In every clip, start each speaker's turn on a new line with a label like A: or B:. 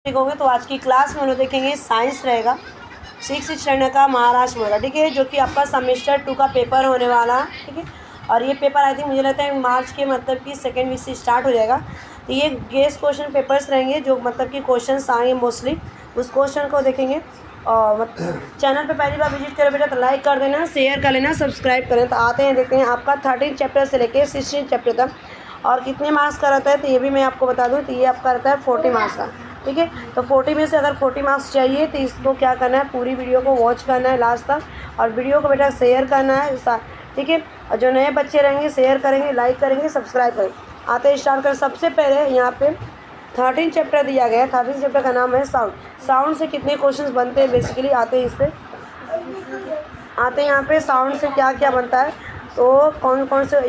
A: ठीक होंगे। तो आज की क्लास में हम लोग देखेंगे साइंस रहेगा 6th स्टैंडर्ड का महाराष्ट्र में, ठीक है, जो कि आपका सेमेस्टर 2 का पेपर होने वाला है, ठीक है। और ये पेपर आई थिंक मुझे लगता है मार्च के मतलब कि सेकेंड वीक से स्टार्ट हो जाएगा। तो ये गेस क्वेश्चन पेपर्स रहेंगे जो मतलब कि क्वेश्चन आएंगे मोस्टली, उस क्वेश्चन को देखेंगे। और चैनल पे पहली बार विजिट करें बेटा तो लाइक कर देना, शेयर कर लेना, सब्सक्राइब करें। तो आते हैं देखते हैं आपका 13 चैप्टर से लेके 16 चैप्टर तक और कितने मार्क्स का रहता है तो ये भी मैं आपको बता दूँ। तो ये आपका रहता है 40 मार्क्स का, ठीक है। तो 40 में से अगर 40 मार्क्स चाहिए तो इसको क्या करना है, पूरी वीडियो को वॉच करना है लास्ट तक और वीडियो को बेटा शेयर करना है, ठीक है। और जो नए बच्चे रहेंगे शेयर करेंगे, लाइक करेंगे, सब्सक्राइब करेंगे। आते स्टार्ट कर। सबसे पहले यहाँ पे 13 चैप्टर दिया गया है। 13 चैप्टर का नाम है साउंड। साउंड से कितने क्वेश्चन बनते हैं बेसिकली आते हैं इस पर, आते हैं यहाँ पे साउंड से क्या क्या बनता है, तो कौन कौन से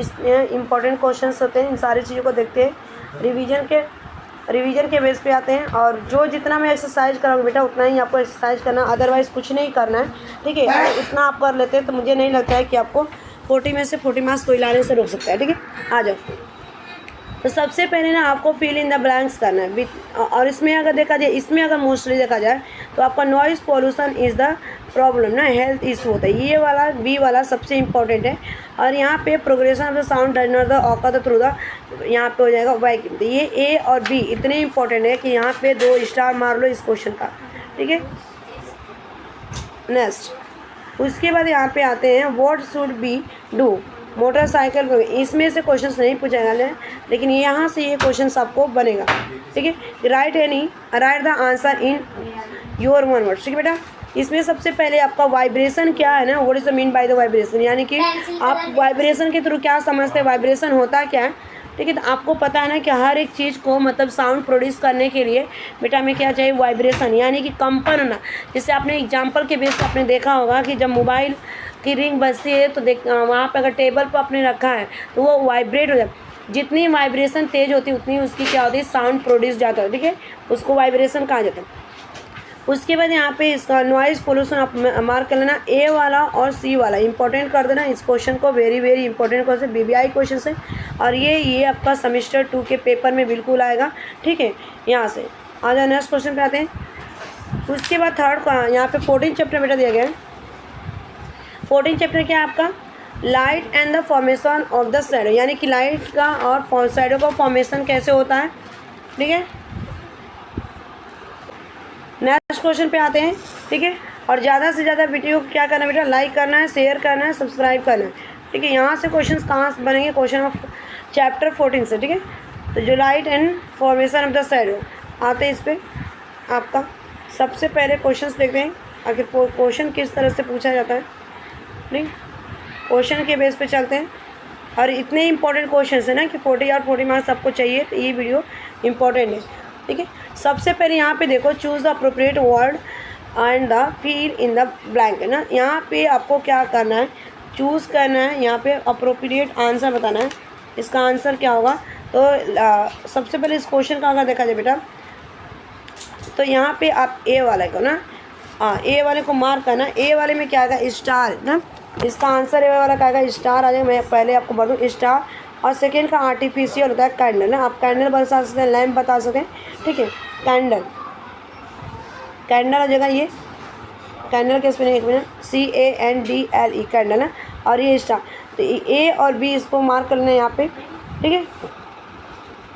A: इंपॉर्टेंट क्वेश्चंस होते हैं, इन सारी चीज़ों को देखते हैं। रिवीजन के बेस पे आते हैं। और जो जितना मैं एक्सरसाइज कराऊंगी बेटा उतना ही आपको एक्सरसाइज करना, अदरवाइज़ कुछ नहीं करना है, ठीक है। अगर इतना आप कर लेते हैं तो मुझे नहीं लगता है कि आपको 40 में से 40 मार्क्स कोई लाने से रोक सकता है, ठीक है। आ जाओ। तो सबसे पहले ना आपको फिल इन द ब्लैंक्स करना है। और इसमें अगर देखा जाए, इसमें अगर मोस्टली देखा जाए तो आपका noise pollution is the problem ना, हेल्थ इशू होता है। ये वाला बी वाला सबसे इंपॉर्टेंट है। और यहाँ पे progression of the sound does not the occur the through the, यहाँ पे हो जाएगा वैक्यूम। तो ये ए और बी इतने इंपॉर्टेंट है कि यहाँ पे 2 स्टार मार लो इस क्वेश्चन का, ठीक है। नेक्स्ट उसके बाद यहाँ पे आते हैं what should be do motorcycle. इसमें से क्वेश्चंस नहीं पूछा गया है, लेकिन यहाँ से ये क्वेश्चंस आपको बनेगा, ठीक है। Right the answer in your one word, ठीक है बेटा। इसमें सबसे पहले आपका वाइब्रेशन क्या है ना, what is the mean by the vibration, यानी कि आप वाइब्रेशन के थ्रू क्या समझते हैं, वाइब्रेशन होता क्या है, ठीक है। तो आपको पता है ना कि हर एक चीज़ को मतलब साउंड प्रोड्यूस करने के लिए बेटा हमें क्या चाहिए, वाइब्रेशन, यानी कि कंपन होना। जैसे आपने एग्जांपल के बेस पे आपने देखा होगा कि जब मोबाइल की रिंग बजती है तो वहाँ पे अगर टेबल पर आपने रखा है तो वो वाइब्रेट हो जाता है। जितनी वाइब्रेशन तेज़ होती है उतनी उसकी क्या होती है, साउंड प्रोड्यूस जाता है, ठीक है। उसको वाइब्रेशन कहा जाता है। उसके बाद यहाँ पे इसका नॉइज़ पोल्यूशन आप मार्क कर लेना, ए वाला और सी वाला इंपॉर्टेंट कर देना इस क्वेश्चन को। Very very important question, BBI question है और ये आपका सेमेस्टर 2 के पेपर में बिल्कुल आएगा, ठीक है। यहाँ से आ जाओ, नेक्स्ट क्वेश्चन पे आते हैं। उसके बाद थर्ड का यहाँ पे 14 चैप्टर बेटा दिया गया है। 14 चैप्टर क्या है आपका, light and the formation of the shadow, यानी कि लाइट का और शैडो का फॉर्मेशन कैसे होता है, ठीक है। नेक्स्ट क्वेश्चन पे आते हैं, ठीक है। और ज़्यादा से ज़्यादा वीडियो को क्या करना है बेटा, लाइक करना है, शेयर करना है, सब्सक्राइब करना है, ठीक है। यहाँ से क्वेश्चंस कहाँ से बनेंगे, क्वेश्चन ऑफ चैप्टर 14 से, ठीक है। तो जो light and formation of the shadow आते हैं इस पर आपका सबसे पहले क्वेश्चंस देखते हैं आखिर क्वेश्चन किस तरह से पूछा जाता है, नहीं क्वेश्चन के बेस पे चलते हैं। और इतने इंपॉर्टेंट क्वेश्चन है ना कि 40 और 40 मार्क्स आपको चाहिए, तो ये वीडियो इंपॉर्टेंट है, ठीक है। सबसे पहले यहाँ पे देखो, choose the appropriate word and the fill in the blank है ना। यहाँ पे आपको क्या करना है, चूज़ करना है, यहाँ पे अप्रोप्रिएट आंसर बताना है। इसका आंसर क्या होगा, तो सबसे पहले इस क्वेश्चन का अगर देखा जाए बेटा तो यहाँ पे आप ए वाले को ना, ए वाले को मार्क करना। ए वाले में क्या आएगा, स्टार ना, इसका आंसर ए वाला क्या आएगा, स्टार आ जाएगा। मैं पहले आपको बता दूँ स्टार। और सेकेंड का आर्टिफिशियल होता है कैंडल ना, आप कैंडल बता सकते हैं, लैम्प बता सकते हैं, ठीक है। कैंडल आ जाएगा, ये कैंडल के स्पेलिंग एक मिनट, CANDLE कैंडल है। और ये स्टार, तो ए और बी इसको मार्क कर लेना यहाँ पे, ठीक है।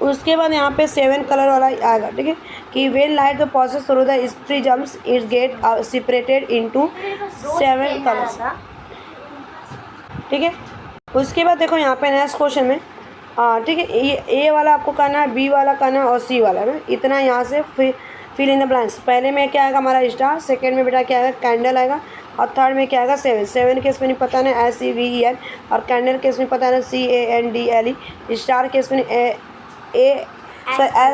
A: उसके बाद यहाँ पे 7 कलर वाला आएगा, ठीक है, कि when light the process through the prisms it get separated into 7 colours, ठीक है। उसके बाद देखो यहाँ पे नेक्स्ट क्वेश्चन में, ठीक है, ये ए वाला आपको करना है, बी वाला करना है और सी वाला ना, इतना यहाँ से फिल इन द ब्लैंक्स। पहले में क्या आएगा हमारा स्टार, सेकंड में बेटा क्या आएगा कैंडल आएगा, और थर्ड में क्या आएगा 7 के इसमें नहीं पता ना SEVEN, और कैंडल के इसमें पता ना CANDLE, स्टार के इसमें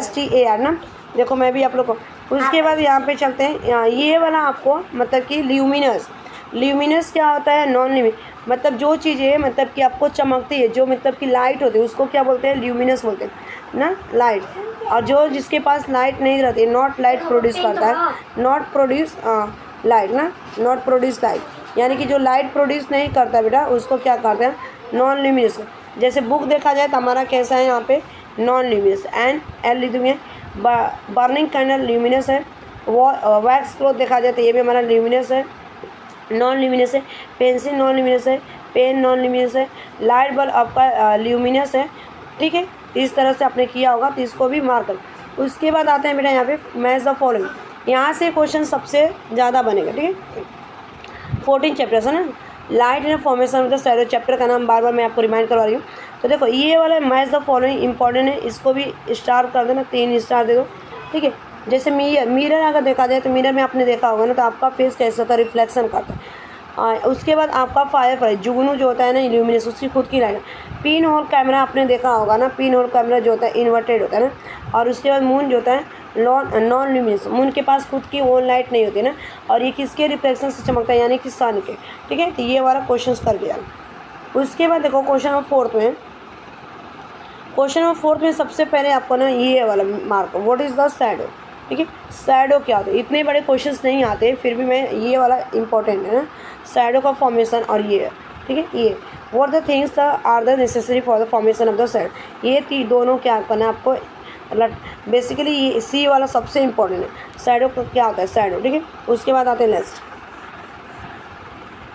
A: STAR ना। देखो मैं भी आप लोग को। उसके बाद यहाँ पे चलते हैं, ये वाला आपको मतलब कि ल्यूमिनस क्या होता है, नॉन ल्यूमिनस, मतलब जो चीज़ें मतलब कि आपको चमकती है, जो मतलब कि लाइट होती है उसको क्या बोलते हैं, ल्यूमिनस बोलते हैं ना, लाइट। और जो जिसके पास लाइट नहीं रहती, नॉट लाइट प्रोड्यूस करता है, नॉट प्रोड्यूस लाइट ना, नॉट प्रोड्यूस लाइट, यानी कि जो लाइट प्रोड्यूस नहीं करता बेटा उसको क्या करते हैं, नॉन ल्यूमिनस। जैसे बुक देखा जाए तो हमारा कैसा है यहाँ पे, नॉन ल्यूमिनस, एंड एल लिख दूँगे। बर्निंग कैंडल ल्यूमिनस है, वैक्स क्लॉथ देखा जाए तो ये भी हमारा ल्यूमिनस है, नॉन ल्यूमिनस है, पेंसिल नॉन ल्यूमिनस है, पेन नॉन ल्यूमिनस है, लाइट बल्ब आपका ल्यूमिनस है। ठीक है, इस तरह से आपने किया होगा तो इसको भी मार्क कर। उसके बाद आते हैं बेटा यहाँ पे मैच द फॉलोइंग, यहाँ से क्वेश्चन सबसे ज़्यादा बनेगा। ठीक है, 14 चैप्टर्स है ना, light and formation of the shadow chapter का नाम बार बार मैं आपको रिमाइंड करवा रही हूँ। तो देखो ये वाला मैच द फॉलोइंग इंपॉर्टेंट है, इसको भी स्टार कर देना, 3 स्टार दे दो। ठीक है, जैसे मिरर अगर देखा जाए तो मिरर में आपने देखा होगा ना, तो आपका फेस कैसा होता है, रिफ्लेक्शन करता है। उसके बाद आपका फायर फ्लाई जुगनू जो होता है ना, इल्यूमिनेशन, उसकी खुद की लाइट। पिन होल कैमरा आपने देखा होगा ना, पिन होल कैमरा जो होता है इन्वर्टेड होता है ना। और उसके बाद मून जो होता है नॉन ल्यूमिनस, मून के पास खुद की ओन लाइट नहीं होती ना, और ये किसके रिफ्लेक्शन से चमकता है, यानी कि सन के। ठीक है, तो ये वाला क्वेश्चन कर दिया। उसके बाद देखो क्वेश्चन नंबर 4 में, क्वेश्चन नंबर 4 में सबसे पहले आपको ना ये वाला mark, what is the shadow. ठीक है, शैडो क्या होता है, इतने बड़े क्वेश्चंस नहीं आते, फिर भी मैं ये वाला इंपॉर्टेंट है ना, शैडो का फॉर्मेशन और ये है। ठीक है, ये what the things are the necessary for the formation of the shadow, ये दोनों क्या करना है आपको, बेसिकली ये सी वाला सबसे इंपॉर्टेंट है। शैडो का क्या होता है, शैडो। ठीक है, उसके बाद आते हैं नेक्स्ट,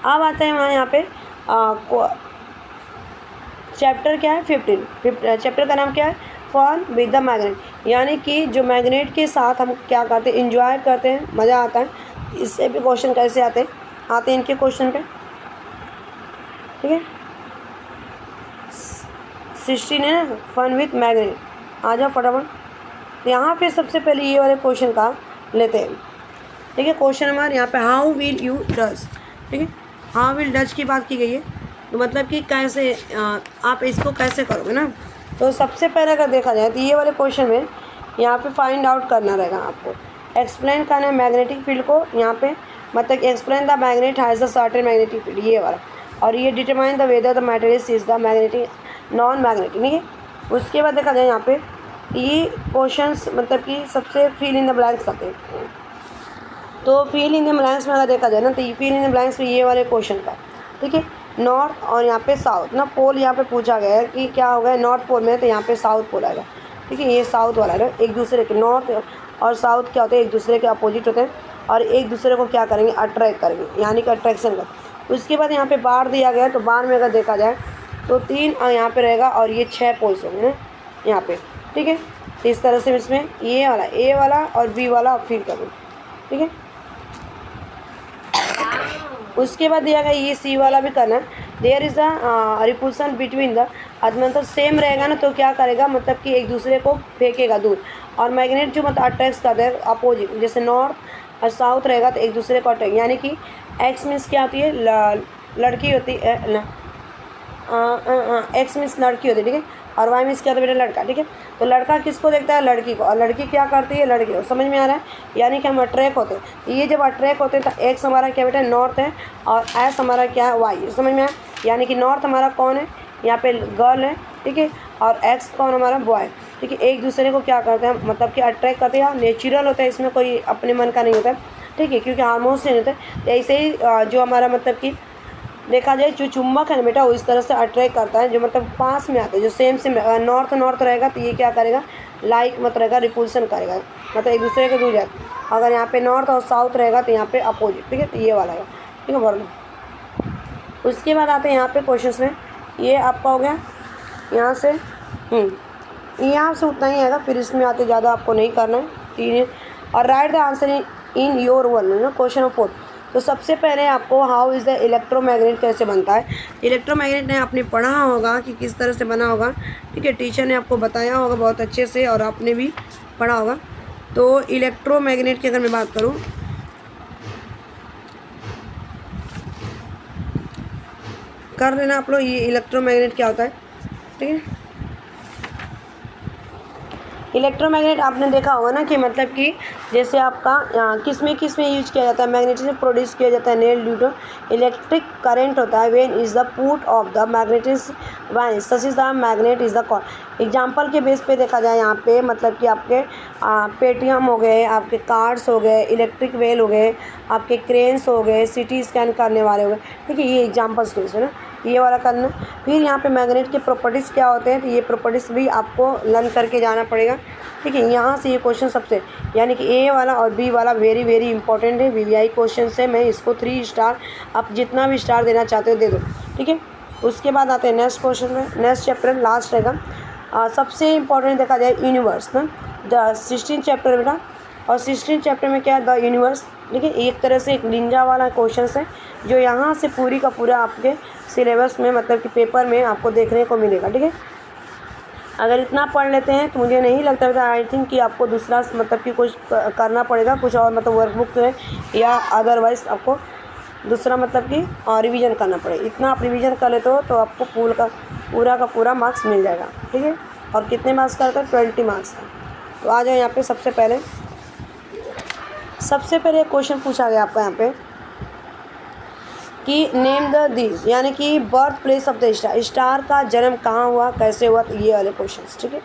A: अब आते हैं हमारे यहाँ पे चैप्टर क्या है 15 चैप्टर का नाम क्या है, फन विद द मैग्नेट, यानी कि जो मैग्नेट के साथ हम क्या करते हैं, इंजॉय करते हैं, मज़ा आता है। इससे भी क्वेश्चन कैसे आते हैं इनके क्वेश्चन पे। ठीक है, 16 है ना, फन विद मैग्नेट, आ जाओ फटाफट। यहाँ पे सबसे पहले ये वाले क्वेश्चन का लेते हैं। ठीक है, क्वेश्चन नंबर यहाँ पे हाउ विल यू डज। ठीक है, हाउ विल डज की बात की गई है, तो मतलब कि कैसे आप इसको कैसे करोगे ना। तो सबसे पहले अगर देखा जाए तो ये वाले क्वेश्चन में यहाँ पे फाइंड आउट करना रहेगा आपको, एक्सप्लेन करना है मैग्नेटिक फील्ड को। यहाँ पे मतलब explain the magnet has the certain magnetic field, ये वाला। और ये determine the whether the material is the magnetic non magnetic. ठीक है, उसके बाद देखा जाए यहाँ पे ये क्वेश्चंस मतलब कि सबसे फिल इन द ब्लैंक्स आते हैं। तो फिल इन द ब्लैंक्स में अगर देखा जाए ना, तो ये फिल इन द ब्लैंक्स में ये वाले क्वेश्चन का। ठीक है, नॉर्थ और यहाँ पे साउथ ना, पोल यहाँ पे पूछा गया है कि क्या होगा नॉर्थ पोल में, तो यहाँ पे साउथ पोल आएगा। ठीक है, ये साउथ वाला है ना, एक दूसरे के नॉर्थ और साउथ क्या होते हैं, एक दूसरे के अपोजिट होते हैं, और एक दूसरे को क्या करेंगे, अट्रैक्ट करेंगे, यानी कि अट्रैक्शन का। उसके बाद यहाँ पे बार दिया गया है, तो बार में अगर देखा जाए तो 3 यहाँ पे रहेगा, और ये 6 पोल्स होंगे ना यहाँ पे। ठीक है, तो इस तरह से इसमें ये वाला ए वाला और बी वाला फिल करें। ठीक है, उसके बाद दिया गया ये सी वाला भी करना है। There is the repulsion between the, मतलब सेम रहेगा ना, तो क्या करेगा, मतलब कि एक दूसरे को फेंकेगा दूर। और मैग्नेट जो मतलब अट्रैक्ट करता है अपोजिट, जैसे नॉर्थ और साउथ रहेगा तो एक दूसरे को अट्रैक्ट, यानी कि एक्स मीन्स क्या होती है, लड़की होती है, एक्स मीन्स लड़की होती है। ठीक है, और वाई मीन्स क्या होता है बेटा, लड़का। ठीक है, तो लड़का किसको देखता है, लड़की को, और लड़की क्या करती है, लड़की को। समझ में आ रहा है, यानी कि हम अट्रैक्ट होते हैं। ये जब अट्रैक्ट होते हैं तो एक्स हमारा क्या बेटा, नॉर्थ है, और एस हमारा क्या है, वाई। समझ में आया, यानी कि नॉर्थ हमारा कौन है, यहाँ पे गर्ल है। ठीक है, और एक्स कौन हमारा, बॉय। ठीक है, एक दूसरे को क्या करते हैं, मतलब कि अट्रैक्ट करते हैं, नेचुरल होता है, इसमें कोई अपने मन का नहीं होता है। ठीक है, क्योंकि हार्मोन्स नहीं होते। तो ऐसे ही जो हमारा मतलब कि देखा जाए जो चुंबक है ना बेटा, वो इस तरह से अट्रैक्ट करता है, जो मतलब पास में आते हैं, जो सेम नॉर्थ रहेगा तो ये क्या करेगा, लाइक मत रहेगा, रिपल्सन करेगा, मतलब एक दूसरे के दूर जाए। अगर यहाँ पे नॉर्थ और साउथ रहेगा तो यहाँ पे अपोजिट। ठीक है, तो ये वाला है। ठीक है, बोलो। उसके बाद आते हैं यहाँ पे क्वेश्चन में, ये आपका हो गया यहाँ से, यहाँ से उतना ही आएगा, फिर इसमें आते ज़्यादा आपको नहीं करना है। 3 और right the answer in your word, question number 4। तो सबसे पहले आपको हाउ इज़ द इलेक्ट्रोमैग्नेट कैसे बनता है, इलेक्ट्रोमैग्नेट ने आपने पढ़ा होगा कि किस तरह से बना होगा। ठीक है, टीचर ने आपको बताया होगा बहुत अच्छे से, और आपने भी पढ़ा होगा। तो इलेक्ट्रोमैग्नेट की अगर मैं बात करूँ, कर लेना आप लोग, ये इलेक्ट्रोमैग्नेट क्या होता है। ठीक है, इलेक्ट्रोमैग्नेट आपने देखा होगा ना कि मतलब कि जैसे आपका किस में यूज किया जाता है, मैग्नेटिज्म प्रोड्यूस किया जाता है nail due to electric current होता है when is the put of the magnetism when such is the magnet is the call. Example के बेस पे देखा जाए यहाँ पे मतलब कि आपके पेटीएम हो गए, आपके कार्ड्स हो गए, इलेक्ट्रिक वेल हो गए, आपके क्रेन्स हो गए, सिटी स्कैन करने वाले हो गए। ठीक है, ये एग्जाम्पल्स के बेस पे ना। ये वाला करना। फिर यहाँ पे मैग्नेट के प्रॉपर्टीज़ क्या होते हैं, तो ये प्रॉपर्टीज़ भी आपको लर्न करके जाना पड़ेगा। ठीक है, यहाँ से ये क्वेश्चन सबसे, यानी कि ए वाला और बी वाला वेरी वेरी इंपॉर्टेंट है, वीवीआई क्वेश्चन है। मैं इसको 3 स्टार, आप जितना भी स्टार देना चाहते हो दे दो। ठीक है, उसके बाद आते हैं नेक्स्ट क्वेश्चन में, नेक्स्ट चैप्टर लास्ट रहेगा। सबसे इंपॉर्टेंट देखा जाए यूनिवर्स ना, द 16 चैप्टर बेटा, और 16 चैप्टर में क्या है, द यूनिवर्स। ठीक है, एक तरह से एक निंजा वाला क्वेश्चन है जो यहाँ से पूरी का पूरा आपके सिलेबस में, मतलब कि पेपर में आपको देखने को मिलेगा। ठीक है, अगर इतना पढ़ लेते हैं तो मुझे नहीं लगता था, आई थिंक कि आपको दूसरा मतलब कि कुछ करना पड़ेगा, कुछ और मतलब वर्कबुक है या अदरवाइज आपको दूसरा मतलब कि रिवीजन करना पड़ेगा। इतना आप रिवीजन कर लेते हो तो आपको पूरा का पूरा मार्क्स मिल जाएगा। ठीक है, और कितने मार्क्स का रहता है, 20 मार्क्स का। तो आ जाओ यहाँ पे, सबसे पहले क्वेश्चन पूछा गया आपका यहाँ पे कि नेम द दिस, यानी कि birth place of the star, star का जन्म कहाँ हुआ, कैसे हुआ, तो ये वाले क्वेश्चन। ठीक है,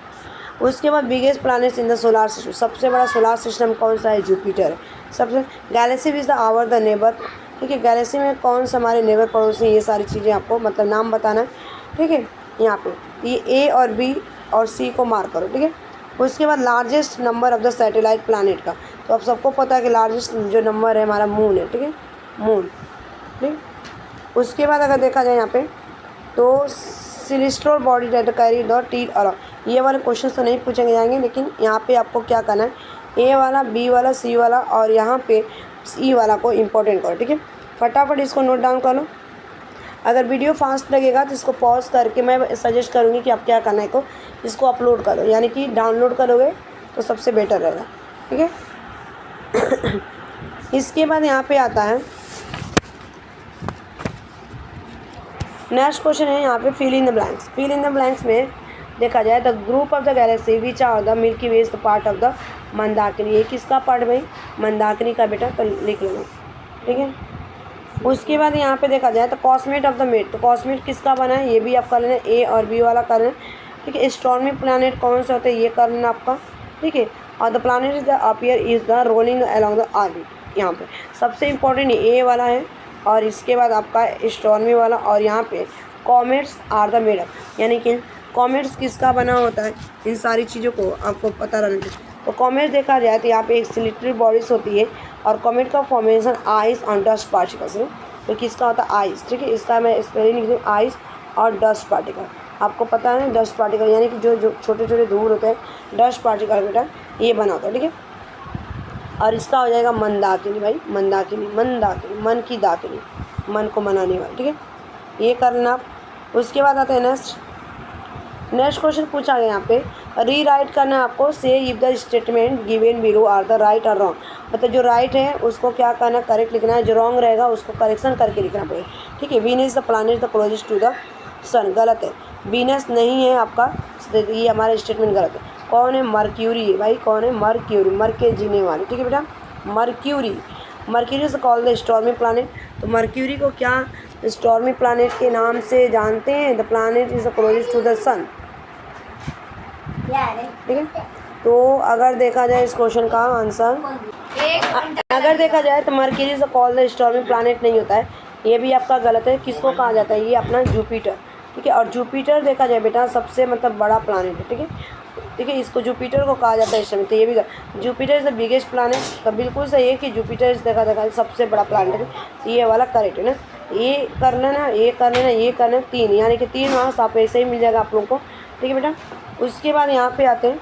A: उसके बाद biggest planets in the solar system, सबसे बड़ा सोलार सिस्टम कौन सा है, जुपिटर है। सबसे galaxy is the our the neighbour. ठीक है, गैलेक्सी में कौन सा हमारे नेबर पड़ोसी, ये सारी चीज़ें आपको मतलब नाम बताना है। ठीक है, यहाँ पे ये ए और बी और सी को मार्क करो। ठीक है, उसके बाद largest number of the satellite planet का, तो आप सबको पता है कि लार्जेस्ट जो नंबर है हमारा मून है। ठीक है, मून। ठीक, उसके बाद अगर देखा जाए यहाँ पे तो celestial body that carry the tea along, ये वाले क्वेश्चन तो नहीं पूछे जाएंगे, लेकिन यहाँ पे आपको क्या करना है, ए वाला, बी वाला, सी वाला और यहाँ पे सी वाला को इम्पोर्टेंट करो। ठीक है, फटाफट इसको नोट डाउन कर लो। अगर वीडियो फास्ट लगेगा तो इसको पॉज करके मैं सजेस्ट करूँगी कि आप क्या करना है, को इसको अपलोड करो, यानी कि डाउनलोड करोगे तो सबसे बेटर रहेगा। ठीक है, इसके बाद यहाँ पे आता है नेक्स्ट क्वेश्चन है यहाँ पे fill in the blanks. Fill in the blanks में देखा जाए the group of the galaxy which are the milky way is the part of the मंदाकिनी, ये किसका पार्ट भाई, मंदाकिनी का बेटा, तो लिख लो। ठीक है, उसके बाद यहाँ पे देखा जाए तो कॉस्मेट ऑफ द मेट, तो कॉस्मेट किसका बना है, ये भी आप कर लेना, ए और बी वाला कर लेना। ठीक है, एस्ट्रोनॉमी प्लैनेट कौन से होते हैं, ये कर लेना आपका। ठीक है, और the planet is the appear is the rolling along the orbit, यहाँ पे सबसे इम्पोर्टेंट ए वाला है, और इसके बाद आपका एस्ट्रोनॉमी वाला, और यहाँ पे comets are the made up, यानी कि कॉमेट्स किसका बना होता है, इन सारी चीज़ों को आपको पता रहना चाहिए। तो कॉमेट देखा जाए तो यहाँ पे एक सिलेक्टरी बॉडीज होती है, और कॉमेट का formation ice on dust particles है, तो किसका होता है, आइस। ठीक है, इसका मैं स्पेलिंग लिख दूँ, आइस और डस्ट पार्टिकल। आपको पता है ना, डस्ट पार्टिकल यानी कि जो छोटे छोटे धूल होते हैं, डस्ट पार्टिकल बेटा ये बना होता है। ठीक है, और इसका हो जाएगा मंदाकिनी भाई, मंदाकिनी, मन की दाकिनी, मन को मनाने वाली। ठीक है, ये करना आप। उसके बाद आते हैं नेक्स्ट क्वेश्चन पूछा गया यहाँ पे, री राइट करना है आपको, say if the statement given below are the right और रॉन्ग, मतलब जो राइट है उसको क्या करना, करेक्ट लिखना है, जो रॉन्ग रहेगा उसको करेक्शन करके लिखना पड़ेगा। ठीक है, Venus the planet the closest to the sun, गलत है, वीनस नहीं है आपका, ये हमारा स्टेटमेंट गलत है। कौन है, मर्क्यूरी है भाई, कौन है, मर्क्यूरी, मर के जीने वाले। ठीक है बेटा, Mercury is called the stormy planet, तो मर्क्यूरी को क्या स्टॉर्मी प्लैनेट के नाम से जानते हैं, the planet is the closest to the sun. ठीक है, तो अगर देखा जाए इस क्वेश्चन का आंसर, अगर देखा जाए तो mercury is called the stormy planet नहीं होता है, ये भी आपका गलत है। किसको कहा जाता है, ये अपना जुपिटर। ठीक है, और जुपिटर देखा जाए बेटा सबसे मतलब बड़ा प्लैनेट है। ठीक है, ठीक है, इसको जुपिटर को कहा जाता है इस समय, तो ये भी Jupiter is the biggest planet, तो बिल्कुल सही है कि जुपिटर इस देखा सबसे बड़ा प्लैनेट है, ये वाला करेक्ट है ना। ये कर लेना, ये कर लेना, ये कर लेना, 3, यानी कि 3 मार्क्स आप ऐसे ही मिल जाएगा आप लोगों को। ठीक है बेटा, उसके बाद यहाँ पे आते हैं,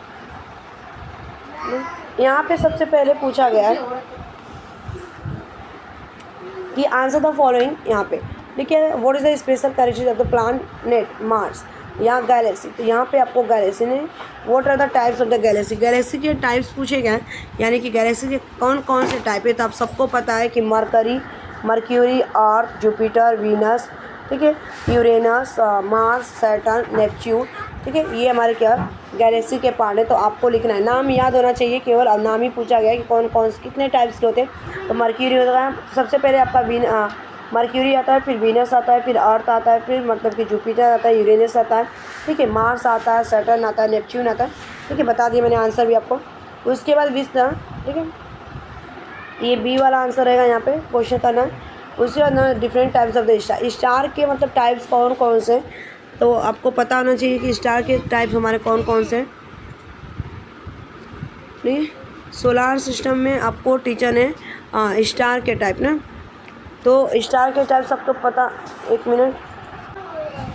A: यहाँ पे सबसे पहले पूछा गया है कि आंसर द फॉलोइंग, यहाँ पे ठीक है, what is the special characteristic of the planet Mars या गैलेक्सी, तो यहाँ पे आपको गैलेक्सी ने what are the types of the galaxy, galaxy के टाइप्स पूछे गए, यानी कि गैलेक्सी के कौन कौन से टाइप है, तो आप सबको पता है कि मर्क्यूरी, अर्थ, जुपिटर, वीनस, ठीक है, यूरेनस, मार्स, सैटर्न, नेपच्यून। ठीक है, ये हमारे क्या गैलेक्सी के पार्ट है, तो आपको लिखना है, नाम याद होना चाहिए केवल, अब नाम ही पूछा गया है कि कौन कौन से कितने टाइप्स के होते हैं। तो मर्क्यूरी होता है सबसे पहले आपका मर्क्यूरी आता है, फिर वीनस आता है, फिर अर्थ आता है, फिर मतलब कि जुपिटर आता है, यूरेनस आता है, ठीक है, मार्स आता है, सैटर्न आता है, नेपच्यून आता है। ठीक है, बता दिया मैंने आंसर भी आपको। उसके बाद विश्व, ठीक है, ये बी वाला आंसर रहेगा यहाँ पे क्वेश्चन करना है। उसके बाद ना different types of the star. Star के मतलब टाइप्स कौन कौन से, तो आपको पता होना चाहिए कि स्टार के टाइप हमारे कौन कौन से हैं। नहीं, सोलार सिस्टम में आपको टीचर ने स्टार के टाइप ना, तो स्टार के टाइप सबको पता। एक मिनट,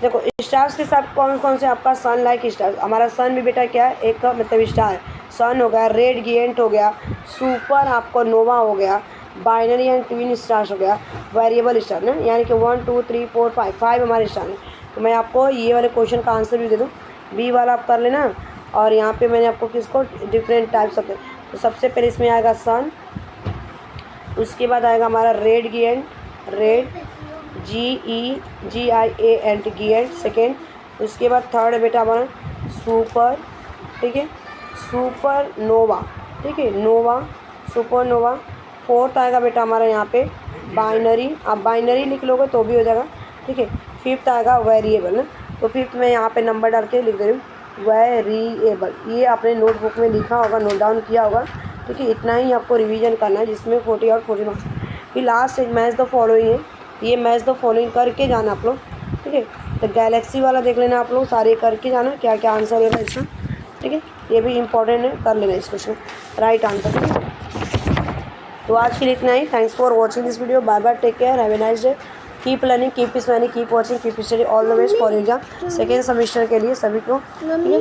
A: देखो स्टार्स के साथ कौन कौन से आपका सन लाइक स्टार, हमारा सन भी बेटा क्या है, एक मतलब स्टार है। सन हो गया, रेड गिएंट हो गया, सुपर आपको नोवा हो गया, बाइनरी एंड ट्विन स्टार्स हो गया, वेरिएबल स्टार ना, यानी कि 1 2 3 4 5 हमारे स्टार हैं। तो मैं आपको ये वाले क्वेश्चन का आंसर भी दे दूँ, बी वाला आप कर लेना। और यहाँ पे मैंने आपको किसको डिफरेंट टाइप्स ऑफ, तो सबसे पहले इसमें आएगा सन, उसके बाद आएगा हमारा रेड गिएंट, रेड GEGIANT गिएंट सेकेंड। उसके बाद थर्ड है बेटा हमारा सुपर, ठीक है, सुपर नोवा, ठीक है, नोवा, सुपर नोवा। फोर्थ आएगा बेटा हमारा यहाँ पे बाइनरी, आप बाइनरी लिख लोगे तो भी हो जाएगा, ठीक है। फिफ्थ आएगा वेरिएबल ना, तो फिफ्थ में यहाँ पे नंबर डाल के लिख दे रही हूँ वेरिएबल। ये आपने नोटबुक में लिखा होगा, नोट डाउन किया होगा, ठीक है। इतना ही आपको रिवीजन करना है, जिसमें 40 और 40 मार्क्स। फिर लास्ट एक मैच द फॉलोइंग है, ये मैच द फॉलोइंग करके जाना आप लोग, ठीक है। तो गैलेक्सी वाला देख लेना आप लोग, सारे करके जाना क्या क्या आंसर होगा इसका, ठीक है। ये भी इंपॉर्टेंट है, कर लेना इस क्वेश्चन राइट आंसर, ठीक है। तो आज के लिए इतना ही। Thanks for watching this video, bye bye, take care, have a nice day, keep learning, keep smiling, keep watching, keep study, all the best for exam second semester के लिए सभी को, ठीक है।